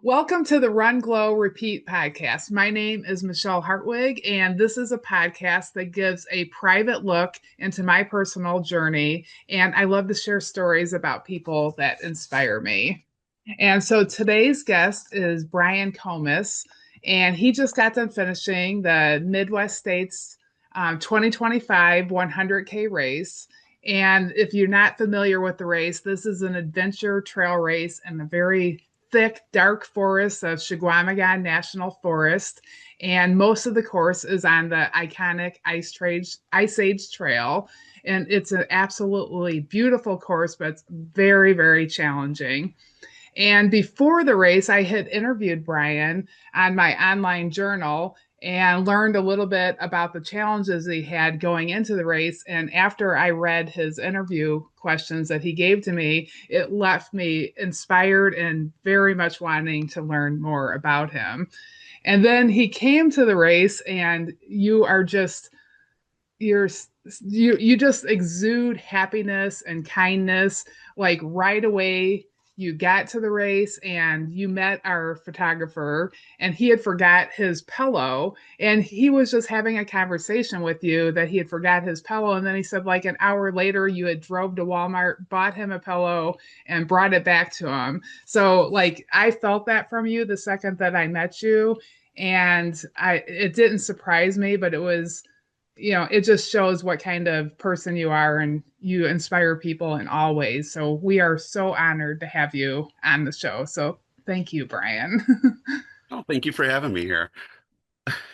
Welcome to the Run Glow Repeat podcast. My name is Michele Hartwig, and this is a podcast that gives a private look into my personal journey. And I love to share stories about people that inspire me. And so today's guest is Bryan Komas, and he just got done finishing the Midwest States 2025 100K race. And if you're not familiar with the race, this is an adventure trail race in the very thick, dark forests of Shigwamigan National Forest. And most of the course is on the iconic Ice Age Trail. And it's an absolutely beautiful course, but it's very, very challenging. And before the race, I had interviewed Bryan on my online journal and learned a little bit about the challenges he had going into the race. And after I read his interview questions that he gave to me, it left me inspired and very much wanting to learn more about him. And then he came to the race, and you're you just exude happiness and kindness. Like right away you got to the race and you met our photographer, and he had forgot his pillow, and he was just having a conversation with you that he had forgot his pillow. And then he said like an hour later you had drove to Walmart, bought him a pillow, and brought it back to him. So like I felt that from you the second that I met you. And I it didn't surprise me, but it just shows what kind of person you are, and you inspire people in all ways. So we are so honored to have you on the show. So thank you, Bryan. Oh, thank you for having me here.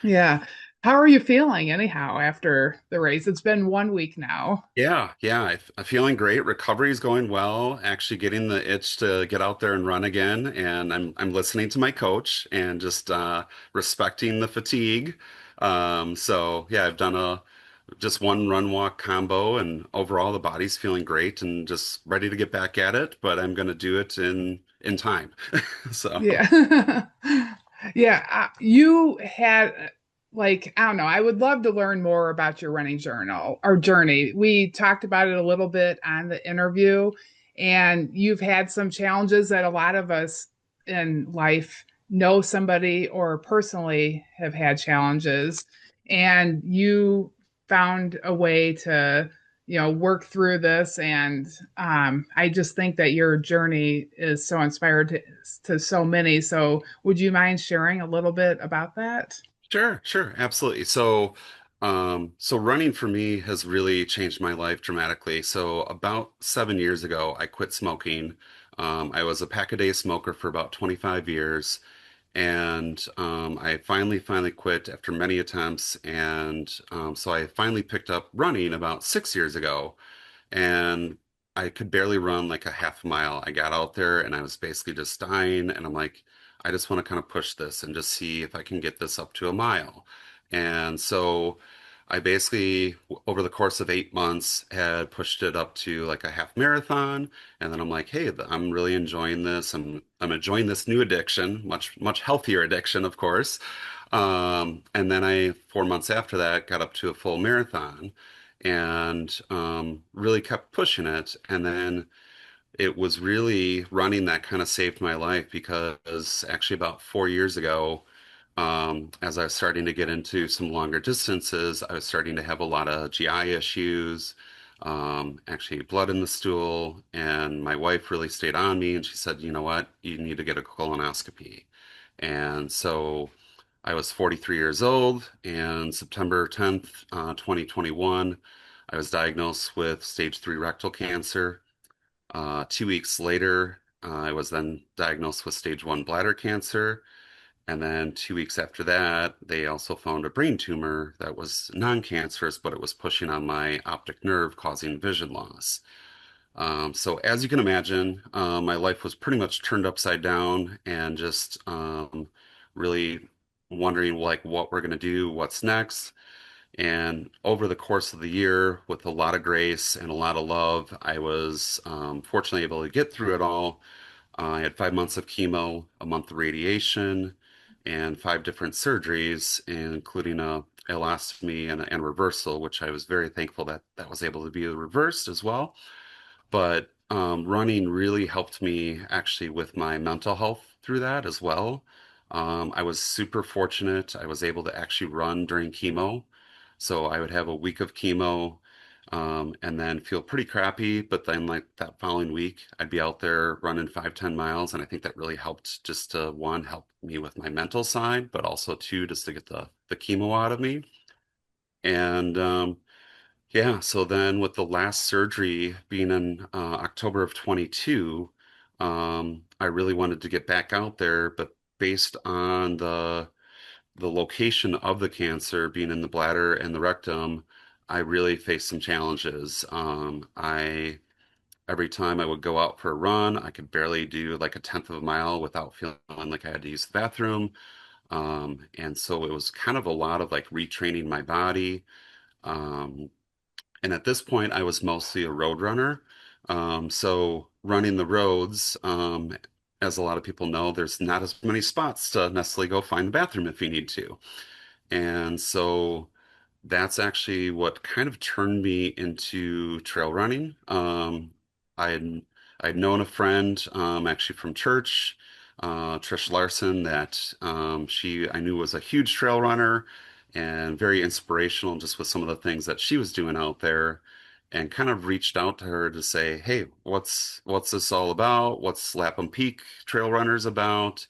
Yeah. How are you feeling anyhow after the race? It's been 1 week now. I'm feeling great. Recovery is going well. Actually, getting the itch to get out there and run again, and I'm listening to my coach and just respecting the fatigue. So yeah, I've done a just one run walk combo, and overall the body's feeling great and just ready to get back at it. But I'm going to do it in time. So. Yeah. Yeah. You had, like, I don't know, I would love to learn more about your running journal or journey. We talked about it a little bit on the interview, and you've had some challenges that a lot of us in life know somebody or personally have had challenges. And you found a way to work through this. And I just think that your journey is so inspired to so many. So would you mind sharing a little bit about that? Sure, sure, absolutely. So running for me has really changed my life dramatically. So about 7 years ago, I quit smoking. I was a pack-a-day smoker for about 25 years, and I finally quit after many attempts. And so I finally picked up running about 6 years ago, and I could barely run like a half mile. I got out there and I was basically just dying, and I'm like, I just want to kind of push this and just see if I can get this up to a mile. And so I basically, over the course of 8 months, had pushed it up to like a half marathon. And then I'm like, hey, I'm really enjoying this. I'm enjoying this new addiction, much healthier addiction, of course. And then 4 months after that, got up to a full marathon and really kept pushing it. And then it was really running that kind of saved my life, because actually about 4 years ago, as I was starting to get into some longer distances, I was starting to have a lot of GI issues, actually blood in the stool, and my wife really stayed on me, and she said, you know what, you need to get a colonoscopy. And so I was 43 years old, and September 10th, 2021, I was diagnosed with stage 3 rectal cancer. 2 weeks later, I was then diagnosed with stage 1 bladder cancer. And then 2 weeks after that, they also found a brain tumor that was non-cancerous, but it was pushing on my optic nerve, causing vision loss. So as you can imagine, my life was pretty much turned upside down, and just really wondering like what we're going to do, what's next. And over the course of the year, with a lot of grace and a lot of love, I was fortunately able to get through it all. I had 5 months of chemo, a month of radiation, and five different surgeries, including a elastomy and reversal, which I was very thankful that that was able to be reversed as well. But running really helped me actually with my mental health through that as well. I was super fortunate. I was able to actually run during chemo. So I would have a week of chemo, and then feel pretty crappy. But then, like that following week, I'd be out there running 5, 10 miles. And I think that really helped just to one, help me with my mental side, but also two, just to get the chemo out of me. And yeah, so then with the last surgery being in October of 22, I really wanted to get back out there, but based on the location of the cancer being in the bladder and the rectum, I really faced some challenges. I every time I would go out for a run, I could barely do like a tenth of a mile without feeling like I had to use the bathroom. And so it was kind of a lot of like retraining my body. Um, and at this point, I was mostly a road runner. So running the roads, as a lot of people know, there's not as many spots to necessarily go find the bathroom if you need to. And so that's actually what kind of turned me into trail running. I had I'd known a friend, actually from church, Trish Larson, that she I knew was a huge trail runner and very inspirational just with some of the things that she was doing out there, and kind of reached out to her to say, "Hey, what's this all about? What's Lapham Peak Trail Runners about?"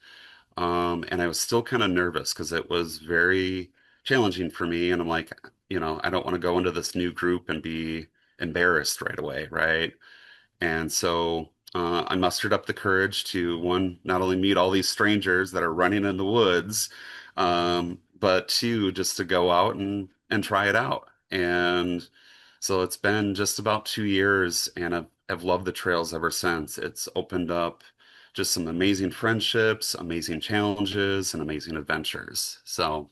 And I was still kind of nervous because it was very challenging for me. And I'm like, I don't want to go into this new group and be embarrassed right away, right? And so I mustered up the courage to one, not only meet all these strangers that are running in the woods, but two, just to go out and try it out. And so it's been just about 2 years, and I've loved the trails ever since. It's opened up just some amazing friendships, amazing challenges, and amazing adventures. So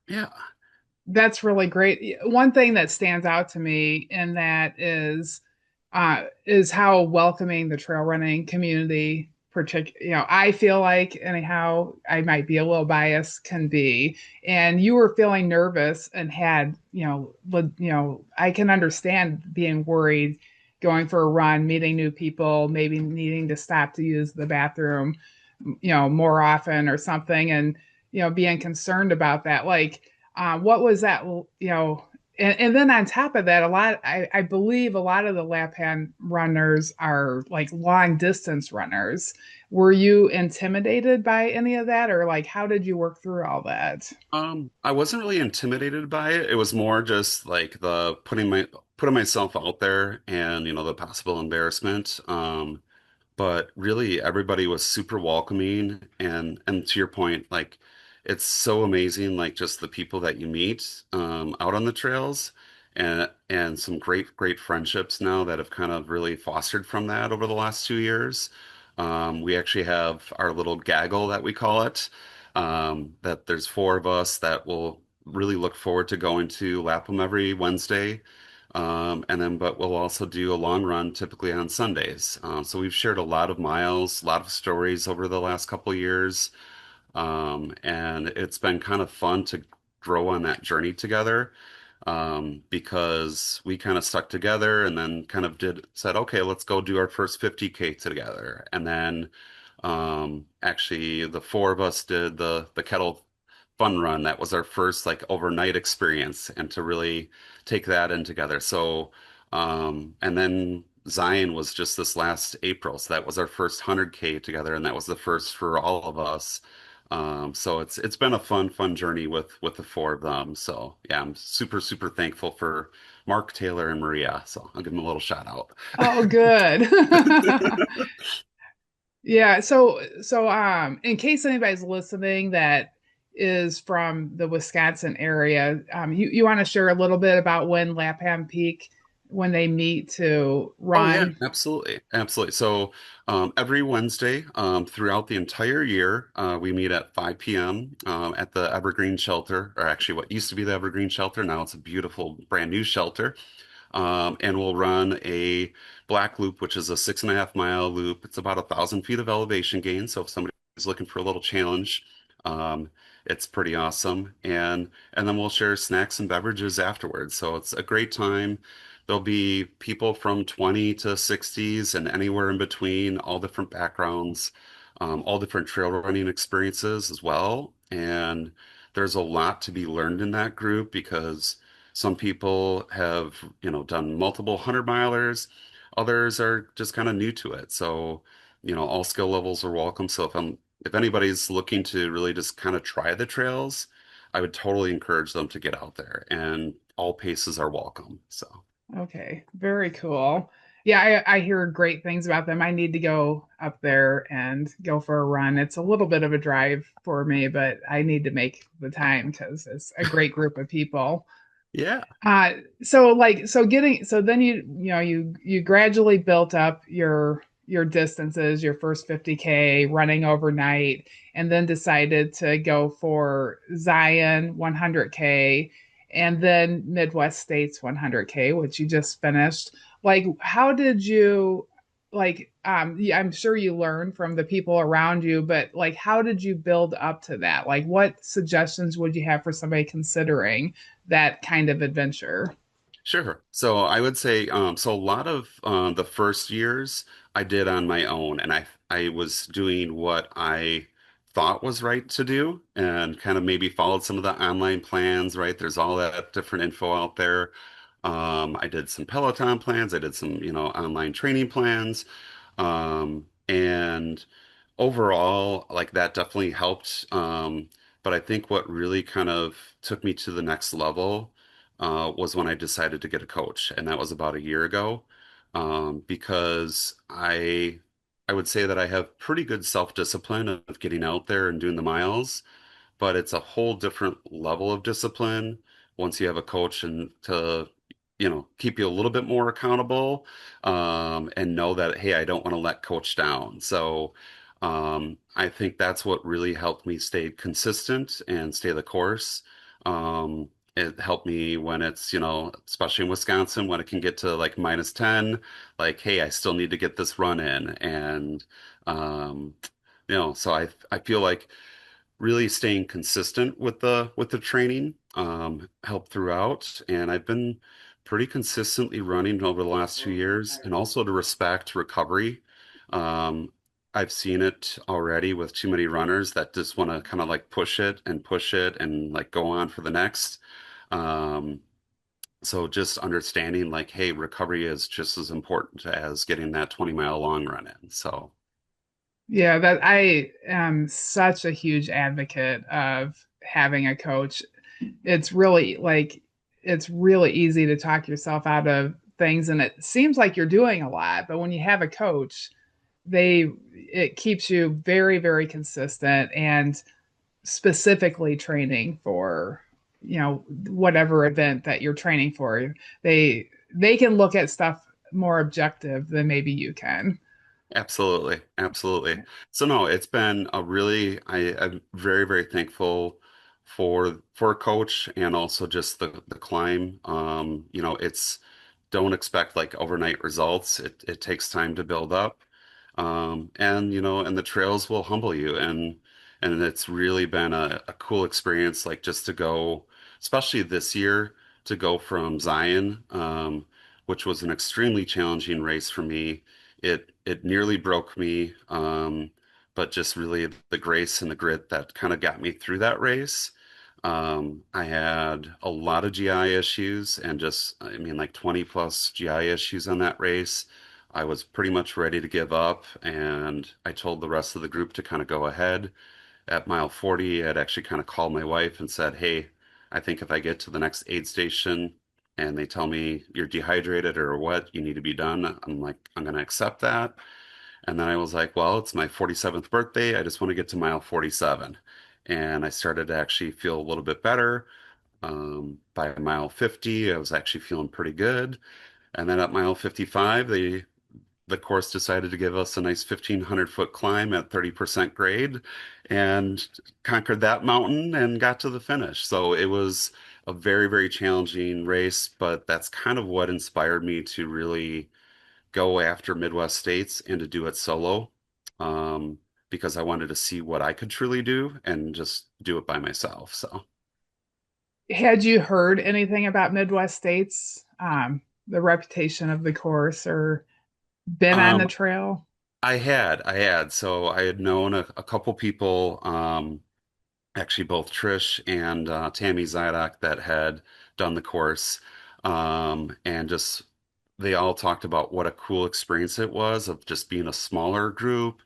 yeah. That's really great. One thing that stands out to me in that is how welcoming the trail running community, I feel like anyhow, I might be a little biased, can be. And you were feeling nervous and had, I can understand being worried going for a run, meeting new people, maybe needing to stop to use the bathroom, more often or something, and being concerned about that. Like, what was that? And then on top of that, I believe a lot of the lap hand runners are like long distance runners. Were you intimidated by any of that, or like how did you work through all that? I wasn't really intimidated by it. It was more just like the putting myself out there and, the possible embarrassment. But really everybody was super welcoming, and to your point, like it's so amazing, like just the people that you meet out on the trails, and some great friendships now that have kind of really fostered from that over the last 2 years. We actually have our little gaggle that we call it, that there's four of us that will really look forward to going to Lapham every Wednesday. But we'll also do a long run typically on Sundays. So we've shared a lot of miles, a lot of stories over the last couple of years. And it's been kind of fun to grow on that journey together, because we kind of stuck together and then kind of said, okay, let's go do our first 50K together. And then actually the four of us did the kettle fun run. That was our first like overnight experience, and to really take that in together. So, and then Zion was just this last April. So that was our first 100K together, and that was the first for all of us. So it's been a fun journey with the four of them. So yeah, I'm super thankful for Mark, Taylor, and Maria. So I'll give them a little shout out. Oh, good. Yeah, in case anybody's listening that is from the Wisconsin area, you want to share a little bit about when Lapham Peak, when they meet to Oh yeah, run. absolutely. So every Wednesday, throughout the entire year, we meet at 5 p.m. At the Evergreen Shelter, or actually what used to be the Evergreen Shelter. Now it's a beautiful brand new shelter. And we'll run a black loop, which is a 6.5 mile loop. It's about 1,000 feet of elevation gain. So if somebody's looking for a little challenge, um, it's pretty awesome. And then we'll share snacks and beverages afterwards. So it's a great time. there'll be people from 20 to 60s and anywhere in between, all different backgrounds, all different trail running experiences as well. And there's a lot to be learned in that group because some people have, done multiple 100 milers. Others are just kind of new to it. So, all skill levels are welcome. So if anybody's looking to really just kind of try the trails, I would totally encourage them to get out there, and all paces are welcome. So, Okay, very cool. Yeah, I hear great things about them. I need to go up there and go for a run. It's a little bit of a drive for me, but I need to make the time because it's a great group of people. yeah. So then you gradually built up your distances, your first 50K running overnight, and then decided to go for Zion 100K and then Midwest States 100K, which you just finished. Like, how did you yeah, I'm sure you learned from the people around you, but like how did you build up to that? Like what suggestions would you have for somebody considering that kind of adventure? Sure. So I would say, so a lot of the first years I did on my own, and I was doing what I thought was right to do, and kind of maybe followed some of the online plans, right? There's all that different info out there. I did some Peloton plans, I did some, online training plans, and overall, like that definitely helped. But I think what really kind of took me to the next level was when I decided to get a coach, and that was about a year ago. Because I would say that I have pretty good self-discipline of getting out there and doing the miles, but it's a whole different level of discipline once you have a coach and to, keep you a little bit more accountable, and know that, hey, I don't want to let coach down. So, I think that's what really helped me stay consistent and stay the course. It helped me when it's, especially in Wisconsin, when it can get to like -10, like, hey, I still need to get this run in. And, so I feel like really staying consistent with the training helped throughout, and I've been pretty consistently running over the last 2 years, and also to respect recovery. um, I've seen it already with too many runners that just want to kind of like push it and like go on for the next. um, so just understanding like, hey, recovery is just as important as getting that 20-mile long run in. So Yeah, that I am such a huge advocate of having a coach. It's really it's really easy to talk yourself out of things and it seems like you're doing a lot, but when you have a coach, it keeps you very, very consistent and specifically training for, whatever event that you're training for. They can look at stuff more objective than maybe you can. absolutely, absolutely. So no, it's been a really, I'm very, very thankful for a coach, and also just the climb. It's, don't expect like overnight results. It takes time to build up. And the trails will humble you, and it's really been a cool experience, like just to go, especially this year, to go from Zion, which was an extremely challenging race for me. It nearly broke me, but just really the grace and the grit that kind of got me through that race. I had a lot of GI issues, and just, I mean, like 20 plus GI issues on that race. I was pretty much ready to give up, and I told the rest of the group to kind of go ahead. At mile 40, I'd actually kind of called my wife and said, hey, I think if I get to the next aid station and they tell me you're dehydrated or what, you need to be done, I'm like, I'm going to accept that. And then I was like, well, it's my 47th birthday. I just want to get to mile 47. And I started to actually feel a little bit better. By mile 50, I was actually feeling pretty good. And then at mile 55, the course decided to give us a nice 1,500-foot climb at 30% grade, and conquered that mountain and got to the finish. So it was a very, very challenging race, but that's kind of what inspired me to really go after Midwest States and to do it solo, um, because I wanted to see what I could truly do and just do it by myself. So. Had you heard anything about Midwest states? the reputation of the course or been on the Um, trail? I had. So I had known a couple people, actually both Trish and Tammy Zydok that had done the course, and just they all talked about what a cool experience it was of just being a smaller group.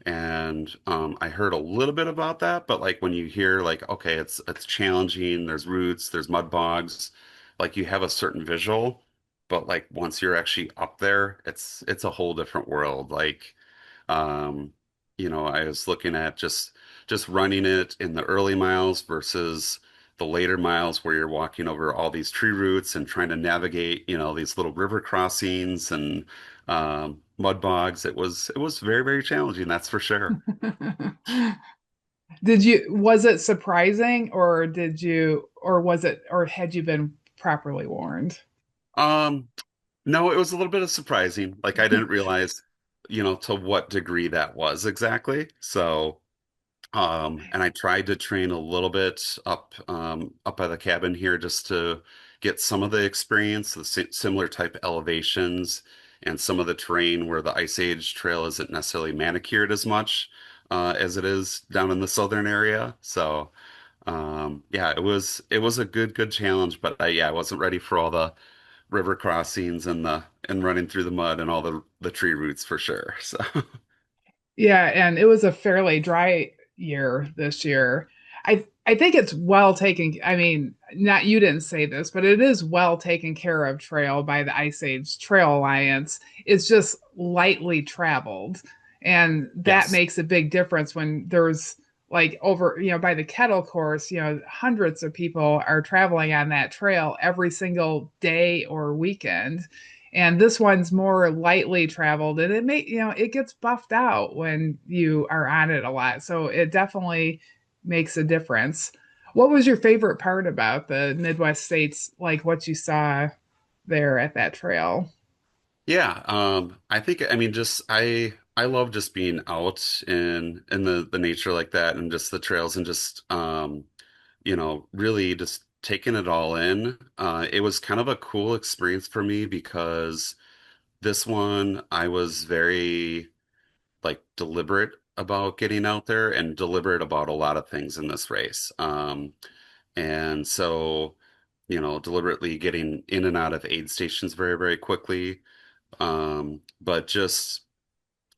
And I heard a little bit about that, but like when you hear like, okay, it's challenging, there's roots, there's mud bogs, like you have a certain visual, but like once you're actually up there, it's a whole different world. Like um, I was looking at just running it in the early miles versus the later miles where you're walking over all these tree roots and trying to navigate, these little river crossings and mud bogs. It was very, very challenging, that's for sure. Was it surprising or or had you been properly warned? Um, no, it was a little bit of surprising. Like I didn't realize, to what degree that was exactly. So and I tried to train a little bit up by the cabin here just to get some of the experience, the similar type elevations and some of the terrain where the Ice Age trail isn't necessarily manicured as much as it is down in the southern area. So yeah, it was a good challenge, but I wasn't ready for all the river crossings and running through the mud and all the tree roots for sure. So Yeah, and it was a fairly dry year this year. I think it's well taken. I mean, not you didn't say this, but it is well taken care of trail by the Ice Age Trail Alliance. It's just lightly traveled, and that yes, makes a big difference when there's like over, by the Kettle course, hundreds of people are traveling on that trail every single day or weekend, and this one's more lightly traveled, and it gets buffed out when you are on it a lot, so it definitely makes a difference. What was your favorite part about the Midwest states, like what you saw there at that trail? yeah, I mean, just I love just being out in the nature like that, and just the trails, and just really just taking it all in. It was kind of a cool experience for me because this one I was very like deliberate about getting out there and deliberate about a lot of things in this race. And so, deliberately getting in and out of aid stations very, very quickly. But just,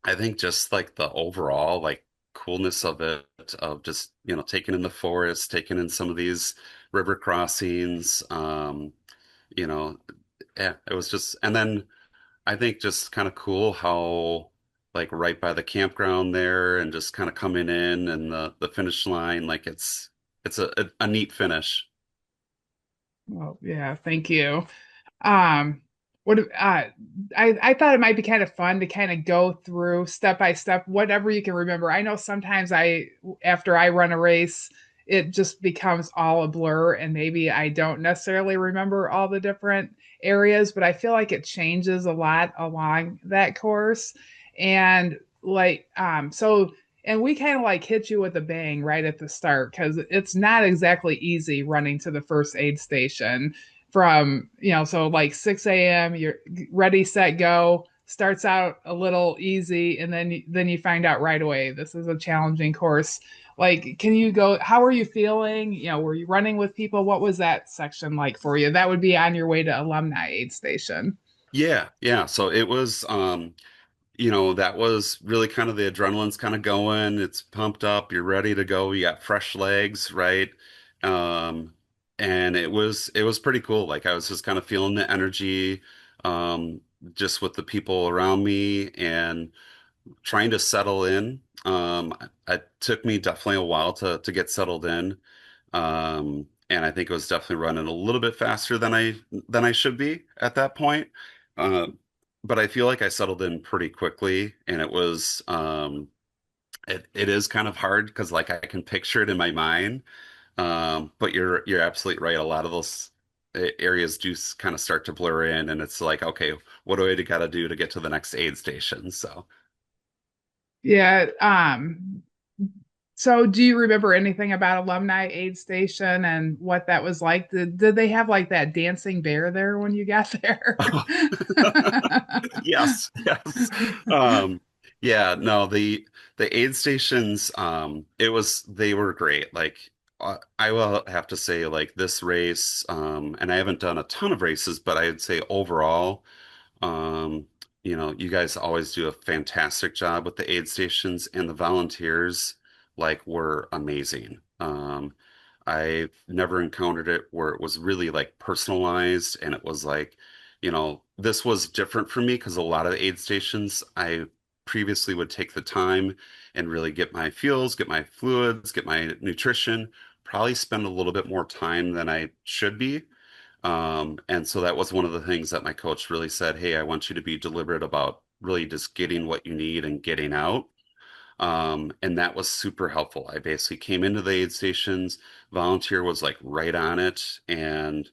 I think just like the overall like coolness of it, of just, taking in the forest, taking in some of these river crossings, you know, yeah, it was just, and then I think just kind of cool how like right by the campground there and just kind of coming in and the finish line, like it's a neat finish. Well, yeah, thank you. Um, I thought it might be kind of fun to kind of go through step by step, whatever you can remember. I know sometimes after I run a race, it just becomes all a blur, and maybe I don't necessarily remember all the different areas, but I feel like it changes a lot along that course. And and we kind of like hit you with a bang right at the start because it's not exactly easy running to the first aid station from, so like 6 a.m. you're ready, set, go. Starts out a little easy, and then you find out right away this is a challenging course. Like, can you go, how are you feeling? Were you running with people? What was that section like for you? That would be on your way to Alumni Aid Station. Yeah, yeah. So it was that was really kind of the adrenaline's kind of going. It's pumped up. You're ready to go. You got fresh legs, right? Um, and it was pretty cool. Like I was just kind of feeling the energy, um, just with the people around me and trying to settle in. It took me definitely a while to get settled in. And I think it was definitely running a little bit faster than I should be at that point. Uh, but I feel like I settled in pretty quickly, and it is kind of hard because like I can picture it in my mind. But you're absolutely right. A lot of those areas do kind of start to blur in, and it's like, okay, what do I got to do to get to the next aid station? So Yeah. So, do you remember anything about Alumni Aid Station and what that was like? Did they have like that dancing bear there when you got there? Yes, yes. Um, yeah, no, the aid stations, they were great. Like I will have to say, like this race, and I haven't done a ton of races, but I'd say overall, um, you guys always do a fantastic job with the aid stations, and the volunteers like were amazing. I've never encountered it where it was really like personalized and it was like, this was different for me because a lot of the aid stations I previously would take the time and really get my fuels, get my fluids, get my nutrition, probably spend a little bit more time than I should be. And so that was one of the things that my coach really said, hey, I want you to be deliberate about really just getting what you need and getting out. And that was super helpful. I basically came into the aid stations, volunteer was like right on it, and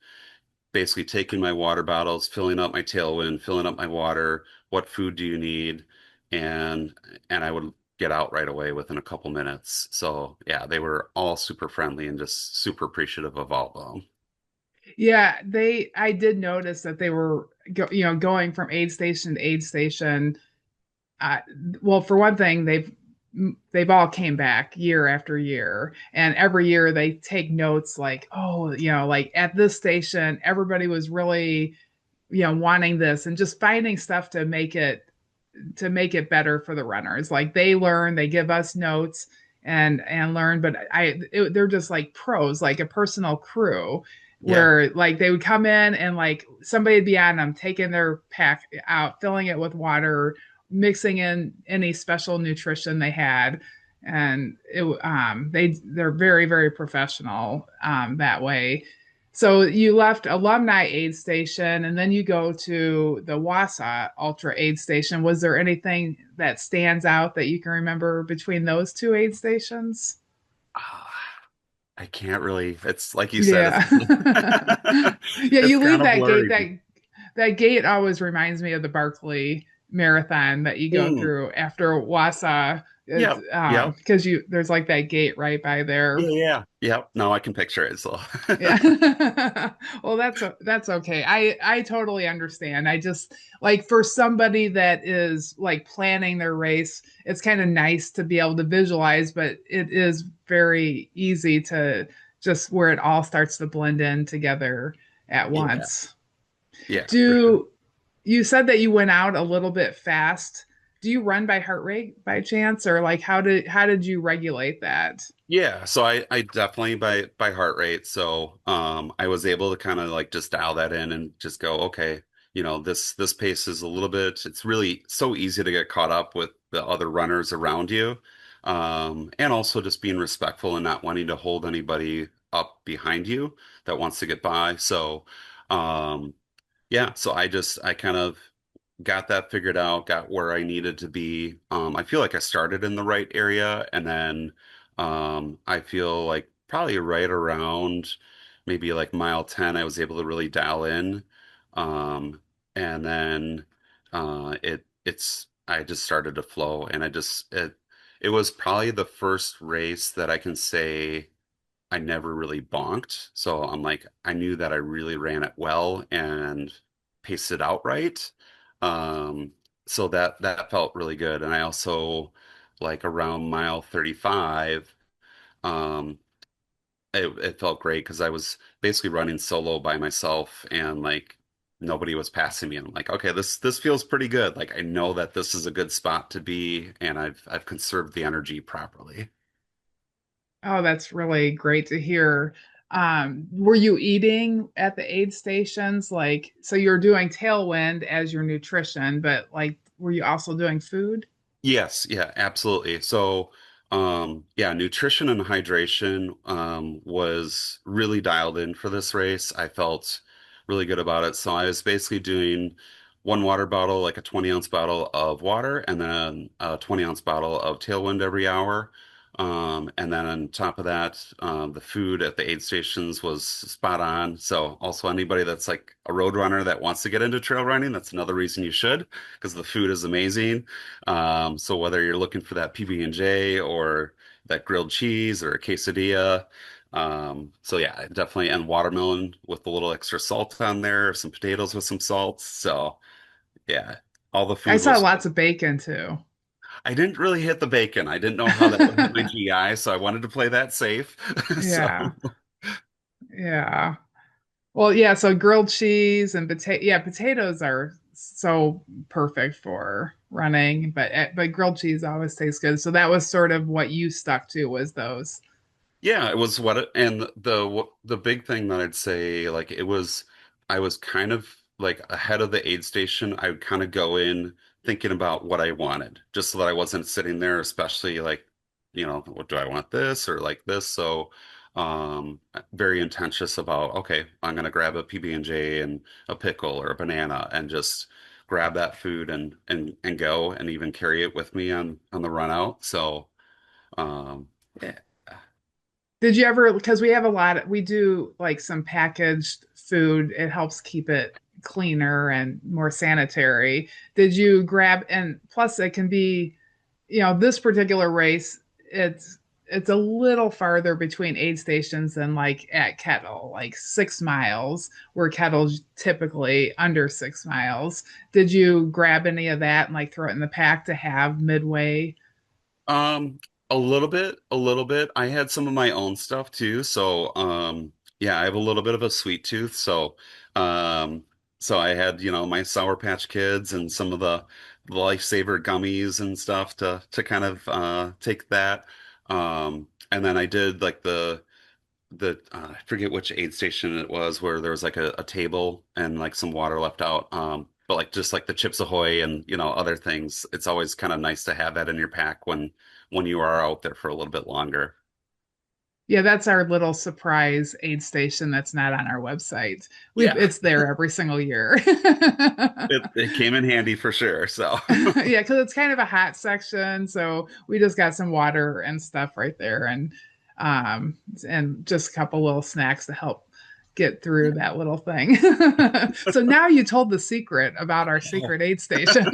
basically taking my water bottles, filling up my tailwind, filling up my water, what food do you need? And I would get out right away within a couple minutes. So yeah, they were all super friendly and just super appreciative of all of them. Yeah, I did notice that they were going from aid station to aid station. uh, well, for one thing, they've all came back year after year, and every year they take notes like, oh, like at this station everybody was really wanting this, and just finding stuff to make it better for the runners. Like they learn, they give us notes and learn, but they're just like pros, like a personal crew, Yeah. where like they would come in and like somebody would be on them, taking their pack out, filling it with water, mixing in any special nutrition they had. And they're very, very professional that way. So you left Alumni Aid Station and then you go to the Wausau Ultra Aid Station. Was there anything that stands out that you can remember between those two aid stations? Ah, I can't really, it's like you said, Yeah. Yeah, it's you kind leave of that gate. blurry. That gate always reminds me of the Barkley Marathon that you go Mm, through after Wausau. It's yep. Yep. because you there's like that gate right by Yeah, there. yeah. Yep. No, I can picture it. So Yeah. Well, that's okay. I totally understand. I just like for somebody that is like planning their race, it's kind of nice to be able to visualize, but it is very easy to just where it all starts to blend in together at yeah. once. Yeah, for sure. Do You said that you went out a little bit fast. Do you run by heart rate by chance, or like how did you regulate that? Yeah, so I definitely by heart rate. So I was able to kind of like just dial that in and just go, okay, this pace is a little bit, it's really so easy to get caught up with the other runners around you. And also just being respectful and not wanting to hold anybody up behind you that wants to get by. So yeah, so I kind of got that figured out, got where I needed to be. I feel like I started in the right area, and then I feel like probably right around maybe like mile 10, I was able to really dial in. And then I just started to flow, and it was probably the first race that I can say I never really bonked. So I'm like, I knew that I really ran it well and paced it out right. Um, so that felt really good. And I also like around mile 35, um, it felt great because I was basically running solo by myself and like nobody was passing me. And I'm like, okay, this feels pretty good. Like I know that this is a good spot to be, and I've conserved the energy properly. Oh, that's really great to hear. Were you eating at the aid stations? Like, so you're doing Tailwind as your nutrition, but like, were you also doing food? Yes, yeah, absolutely. So, yeah, nutrition and hydration was really dialed in for this race. I felt really good about it. So I was basically doing one water bottle, like a 20-ounce bottle of water, and then a 20-ounce bottle of Tailwind every hour. And then on top of that, the food at the aid stations was spot on. So also anybody that's like a road runner that wants to get into trail running, that's another reason you should, because the food is amazing. So whether you're looking for that PB&J or that grilled cheese or a quesadilla. So yeah, definitely, and watermelon with a little extra salt on there, some potatoes with some salt. So yeah, all the I food saw was. lots of bacon too. I didn't really hit the bacon. I didn't know how that would hit my GI, so I wanted to play that safe. So Yeah. Yeah. Well, yeah, so grilled cheese and potatoes are so perfect for running, but grilled cheese always tastes good. So that was sort of what you stuck to was those. yeah, it was and the big thing that I'd say, like it was, I was kind of like ahead of the aid station. I would kind of go in thinking about what I wanted, just so that I wasn't sitting there, especially like, what do I want this or like this? So, very intensious about, okay, I'm gonna grab a PB&J and a pickle or a banana and just grab that food and go and even carry it with me on the run out. So, yeah. Did you ever, because we do like some packaged food, it helps keep it cleaner and more sanitary. Did you grab, and plus it can be, this particular race, it's it's a little farther between aid stations than like at Kettle, like 6 miles, where Kettle's typically under 6 miles. Did you grab any of that and like throw it in the pack to have midway? Um, a little bit, a little bit. I had some of my own stuff too. So, yeah, I have a little bit of a sweet tooth. Um, so I had, my Sour Patch Kids and some of the Lifesaver gummies and stuff to kind of take that. And then I did like I forget which aid station it was where there was like a table and like some water left out. But like just like the Chips Ahoy and other things, it's always kind of nice to have that in your pack when you are out there for a little bit longer. Yeah, that's our little surprise aid station that's not on our website. Yeah, It's there every single year. it came in handy for sure. So Yeah, because it's kind of a hot section, so we just got some water and stuff right there, and just a couple little snacks to help get through that little thing. So now you told the secret about our oh. secret aid station.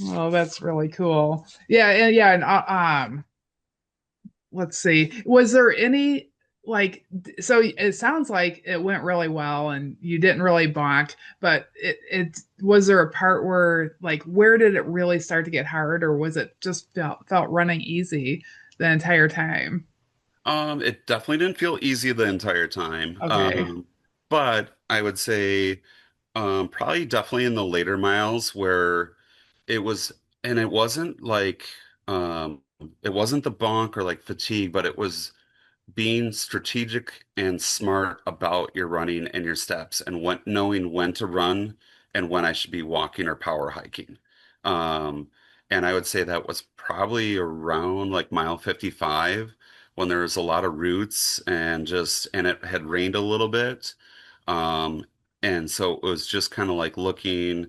Well, that's really cool. Yeah, and yeah, and let's see. Was there any like so it sounds like it went really well and you didn't really bonk, but it was there a part where like where did it really start to get hard or was it just felt running easy the entire time? It definitely didn't feel easy the entire time. Okay. But I would say probably definitely in the later miles where it was, and it wasn't the bonk or like fatigue, but it was being strategic and smart about your running and your steps and knowing when to run and when I should be walking or power hiking. Um, and I would say that was probably around like mile 55 when there was a lot of roots and it had rained a little bit. Um, and so it was just kind of like looking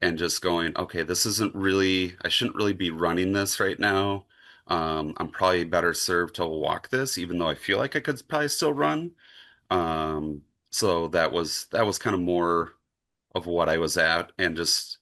and just going, okay, I shouldn't really be running this right now. I'm probably better served to walk this, even though I feel like I could probably still run. So that was kind of more of what I was at, and just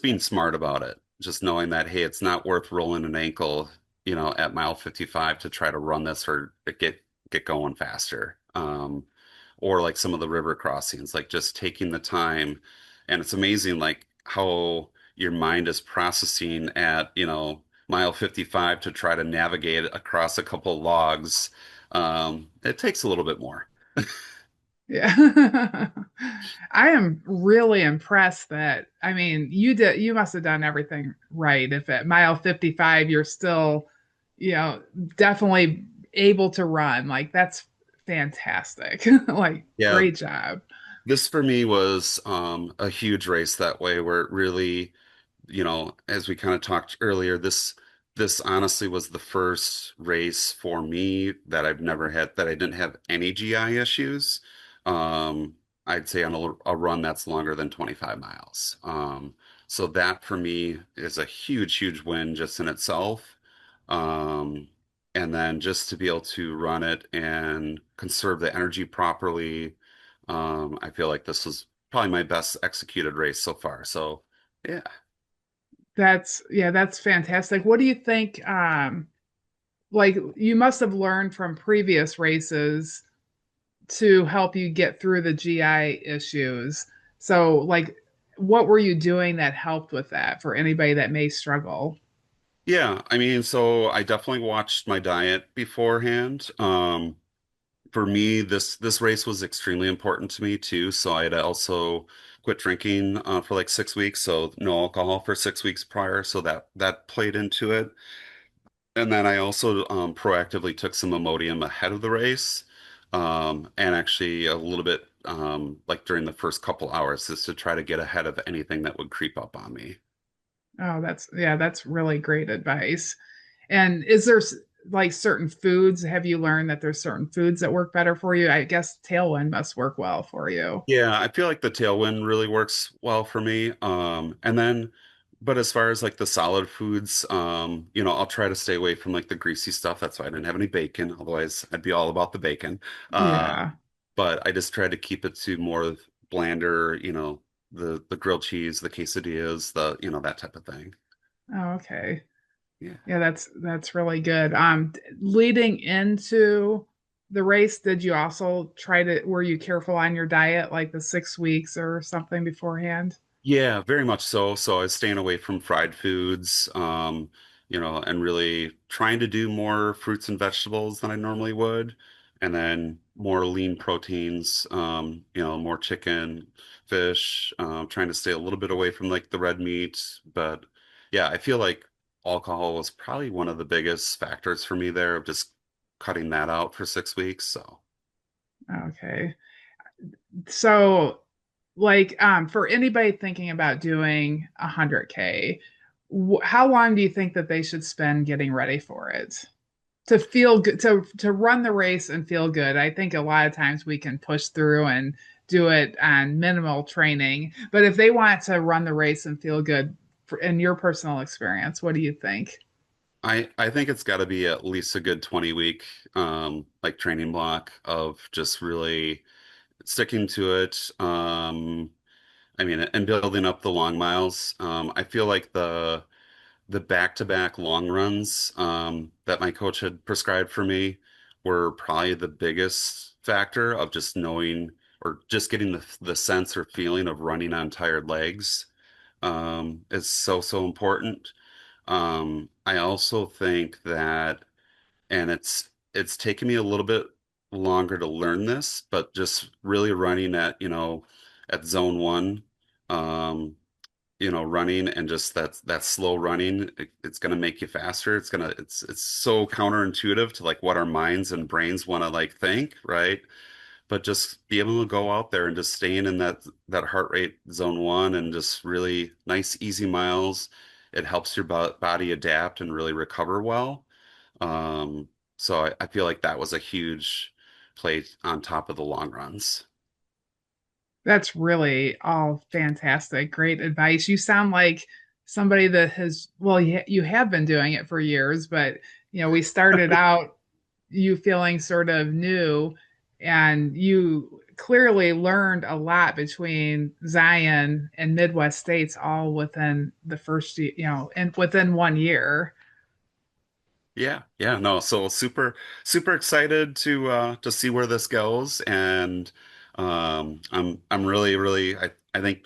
being smart about it, just knowing that hey, it's not worth rolling an ankle, at mile 55 to try to run this or get going faster. Or like some of the river crossings, like just taking the time, and it's amazing like how your mind is processing at mile 55 to try to navigate across a couple logs. It takes a little bit more. Yeah. I am really impressed that, I mean, you must have done everything right. If at mile 55 you're still, you know, definitely able to run. Like that's fantastic. Like Yeah, great job. this for me was a huge race that way, where it really, as we kind of talked earlier, this honestly was the first race for me that that I didn't have any GI issues. Um, I'd say on a run that's longer than 25 miles. So that for me is a huge, huge win just in itself. Um, and then just to be able to run it and conserve the energy properly. I feel like this was probably my best executed race so far. So, yeah. That's fantastic. What do you think? Like you must have learned from previous races to help you get through the GI issues. So, like, what were you doing that helped with that for anybody that may struggle? Yeah, I mean, so I definitely watched my diet beforehand. For me, this race was extremely important to me too. So I had also quit drinking for like 6 weeks, so no alcohol for 6 weeks prior. So that played into it. And then I also proactively took some Imodium ahead of the race, and actually a little bit like during the first couple hours, just to try to get ahead of anything that would creep up on me. Oh, that's really great advice. And is there like certain foods? Have you learned that there's certain foods that work better for you? I guess tailwind must work well for you. Yeah, I feel like the tailwind really works well for me. And then, but as far as like the solid foods, I'll try to stay away from like the greasy stuff. That's why I didn't have any bacon. Otherwise, I'd be all about the bacon. Yeah. But I just tried to keep it to more blander, the grilled cheese, the quesadillas, that type of thing. Oh, okay. Yeah. Yeah, that's really good. Leading into the race, did you also were you careful on your diet, like the 6 weeks or something beforehand? Yeah, very much so. So I was staying away from fried foods, and really trying to do more fruits and vegetables than I normally would, and then more lean proteins, more chicken, fish, trying to stay a little bit away from like the red meat. But yeah, I feel like alcohol was probably one of the biggest factors for me there of just cutting that out for 6 weeks. So. Okay. So, like, for anybody thinking about doing 100K, how long do you think that they should spend getting ready for it? To feel good, to run the race and feel good. I think a lot of times we can push through and do it on minimal training. But if they want to run the race and feel good, in your personal experience, what do you think? I think it's got to be at least a good 20-week like training block of just really sticking to it. I mean, and building up the long miles. I feel like the back-to-back long runs that my coach had prescribed for me were probably the biggest factor of just knowing or just getting the sense or feeling of running on tired legs is so important. I also think that, and it's taken me a little bit longer to learn this, but just really running at zone one, um, running and just that slow running, it's gonna make you faster. It's so counterintuitive to like what our minds and brains want to like think, right? But just be able to go out there and just staying in that heart rate zone one and just really nice easy miles. It helps your body adapt and really recover well. So I feel like that was a huge play on top of the long runs. That's really all fantastic. Great advice. You sound like somebody that has, well, you have been doing it for years, but we started out you feeling sort of new, and you clearly learned a lot between Zion and Midwest states all within the first, and within 1 year. Yeah, yeah, no, so super excited to see where this goes, and I'm really I think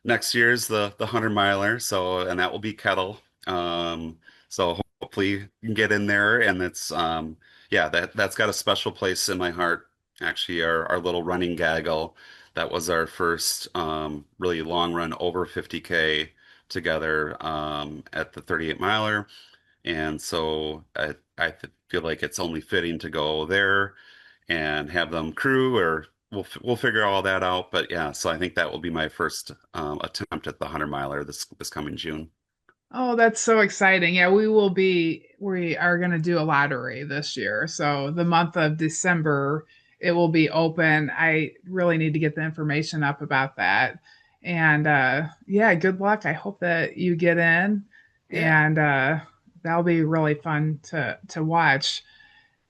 next year is the 100 miler, so and that will be Kettle. So hopefully you can get in there, and it's yeah, that's got a special place in my heart. Actually, our little running gaggle, that was our first really long run over 50K together at the 38 miler. And so I feel like it's only fitting to go there and have them crew, or we'll figure all that out. But yeah, so I think that will be my first attempt at the 100 miler this coming June. Oh, that's so exciting. Yeah, we are going to do a lottery this year. So the month of December, it will be open. I really need to get the information up about that. And yeah, good luck. I hope that you get in, Yeah, and that'll be really fun to watch.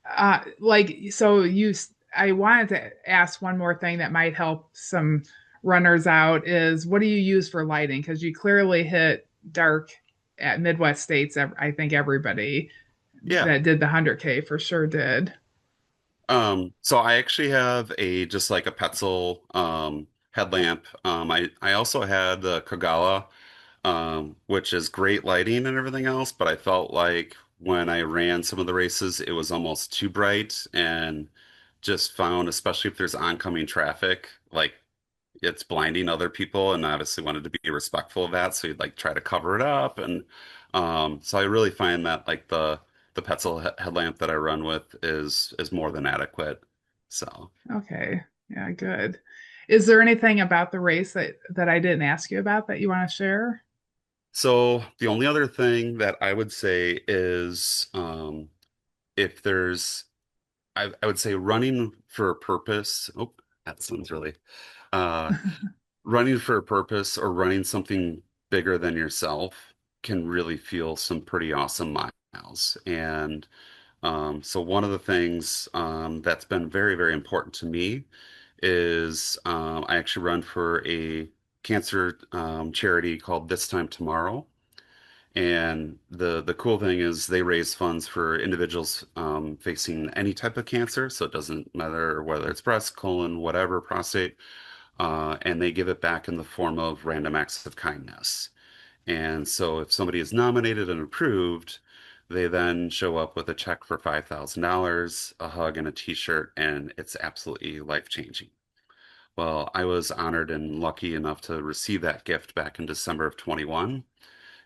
I wanted to ask one more thing that might help some runners out is what do you use for lighting? Because you clearly hit dark at Midwest states. I think everybody Yeah. that did the 100K for sure did. So I actually have a just like a Petzl headlamp. I also had the Kogala, which is great lighting and everything else, but I felt like when I ran some of the races, it was almost too bright and just found, especially if there's oncoming traffic, like it's blinding other people and obviously wanted to be respectful of that. So you'd like try to cover it up. And so I really find that like the Petzl headlamp that I run with is more than adequate. So Okay. Yeah, good. Is there anything about the race that I didn't ask you about that you want to share? so the only other thing that I would say is if there's I would say running for a purpose. Oh, that sounds really uh running for a purpose or running something bigger than yourself can really feel some pretty awesome miles. And so one of the things that's been very, very important to me is I actually run for a cancer charity called This Time Tomorrow. And the cool thing is they raise funds for individuals facing any type of cancer. So it doesn't matter whether it's breast, colon, whatever, prostate, and they give it back in the form of random acts of kindness. And so if somebody is nominated and approved, they then show up with a check for $5,000, a hug, and a t-shirt, and it's absolutely life-changing. Well, I was honored and lucky enough to receive that gift back in December of 21.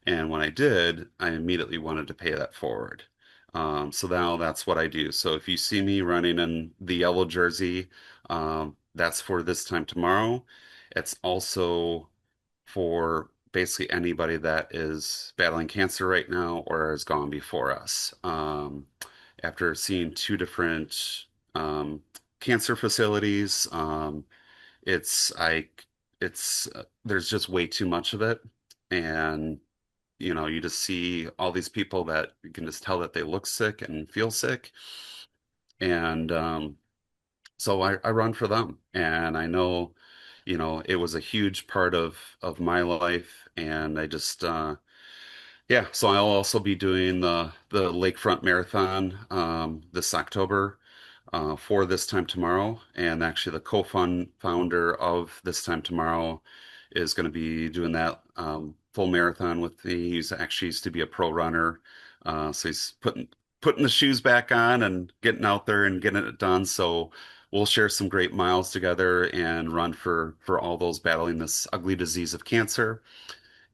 And when I did, I immediately wanted to pay that forward. So now that's what I do. So if you see me running in the yellow jersey, that's for This Time Tomorrow. It's also for basically anybody that is battling cancer right now or has gone before us. After seeing two different um, cancer facilities, it's like there's just way too much of it, and you just see all these people that you can just tell that they look sick and feel sick, and so I run for them, and I know, it was a huge part of my life, and I just yeah, so I'll also be doing the Lakefront Marathon this October for This Time Tomorrow, and actually the co-founder of This Time Tomorrow is going to be doing that full marathon with me. He's actually used to be a pro runner, so he's putting the shoes back on and getting out there and getting it done. So we'll share some great miles together and run for all those battling this ugly disease of cancer.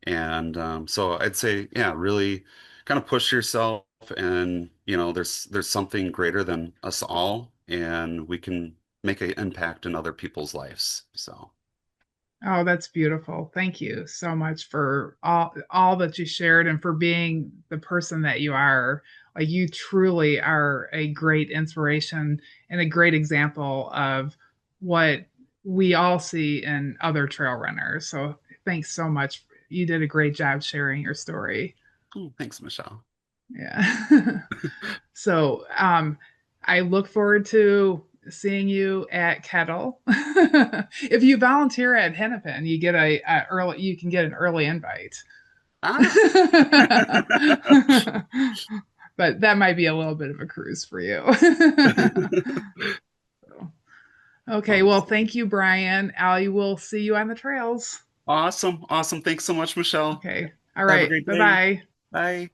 And so I'd say, yeah, really kind of push yourself, and there's something greater than us all, and we can make an impact in other people's lives. So, Oh, that's beautiful. Thank you so much for all that you shared and for being the person that you are. Like you truly are a great inspiration and a great example of what we all see in other trail runners. So thanks so much. You did a great job sharing your story. thanks, Michelle. Yeah. So I look forward to seeing you at Kettle. If you volunteer at Hennepin, you can get an early invite. Ah, But that might be a little bit of a cruise for you. Okay, well, awesome, thank you, Bryan. I will see you on the trails. awesome, awesome. Thanks so much, Michelle. Okay. All Have a right. great Bye day. bye. Bye.